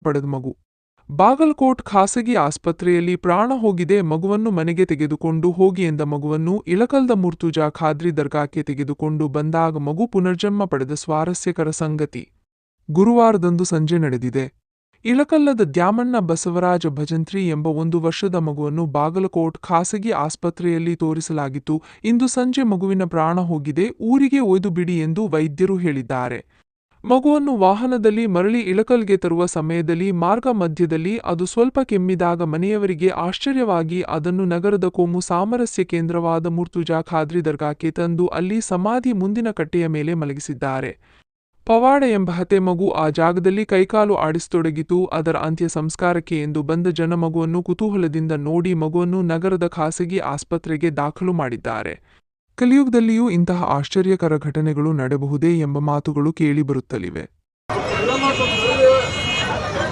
ಪಡೆದ ಮಗು. ಬಾಗಲಕೋಟ್ ಖಾಸಗಿ ಆಸ್ಪತ್ರೆಯಲ್ಲಿ ಪ್ರಾಣ ಹೋಗಿದೆ. ಮಗುವನ್ನು ಮನೆಗೆ ತೆಗೆದುಕೊಂಡು ಹೋಗಿ ಎಂದ ಮಗುವನ್ನು ಇಳಕಲ್ದ ಮುರ್ತುಜಾ ಖಾದ್ರಿ ದರ್ಗಾಕ್ಕೆ ತೆಗೆದುಕೊಂಡು ಬಂದಾಗ ಮಗು ಪುನರ್ಜನ್ಮ ಪಡೆದ ಸ್ವಾರಸ್ಯಕರ ಸಂಗತಿ ಗುರುವಾರದಂದು ಸಂಜೆ ನಡೆದಿದೆ. ಇಳಕಲ್ಲದ ದ್ಯಾಮಣ್ಣ ಬಸವರಾಜ ಭಜಂತ್ರಿ ಎಂಬ 1 ವರ್ಷದ ಮಗುವನ್ನು ಬಾಗಲಕೋಟ್ ಖಾಸಗಿ ಆಸ್ಪತ್ರೆಯಲ್ಲಿ ತೋರಿಸಲಾಗಿತ್ತು. ಇಂದು ಸಂಜೆ ಮಗುವಿನ ಪ್ರಾಣ ಹೋಗಿದೆ, ಊರಿಗೆ ಒಯ್ದು ಬಿಡಿ ಎಂದು ವೈದ್ಯರು ಹೇಳಿದ್ದಾರೆ. ಮಗುವನ್ನು ವಾಹನದಲ್ಲಿ ಮರಳಿ ಇಳಕಲ್ಗೆ ತರುವ ಸಮಯದಲ್ಲಿ ಮಾರ್ಗ ಮಧ್ಯದಲ್ಲಿ ಅದು ಸ್ವಲ್ಪ ಕೆಮ್ಮಿದಾಗ ಮನೆಯವರಿಗೆ ಆಶ್ಚರ್ಯವಾಗಿ ಅದನ್ನು ನಗರದ ಕೋಮು ಸಾಮರಸ್ಯ ಕೇಂದ್ರವಾದ ಮುರ್ತುಜಾ ಖಾದ್ರಿ ದರ್ಗಾಕ್ಕೆ ತಂದು ಅಲ್ಲಿ ಸಮಾಧಿ ಮುಂದಿನ ಕಟ್ಟೆಯ ಮೇಲೆ ಮಲಗಿಸಿದ್ದಾರೆ. ಪವಾಡ ಎಂಬ ಹತೆ ಮಗು ಆ ಜಾಗದಲ್ಲಿ ಕೈಕಾಲು ಆಡಿಸತೊಡಗಿತು. ಅದರ ಅಂತ್ಯ ಸಂಸ್ಕಾರಕ್ಕೆ ಎಂದು ಬಂದ ಜನ ಮಗುವನ್ನು ಕುತೂಹಲದಿಂದ ನೋಡಿ ಮಗುವನ್ನು ನಗರದ ಖಾಸಗಿ ಆಸ್ಪತ್ರೆಗೆ ದಾಖಲು ಮಾಡಿದ್ದಾರೆ. ಕಲಿಯುಗದಲ್ಲಿಯೂ ಇಂತಹ ಆಶ್ಚರ್ಯಕರ ಘಟನೆಗಳು ನಡೆಯಬಹುದೇ ಎಂಬ ಮಾತುಗಳು ಕೇಳಿಬರುತ್ತಲಿವೆ.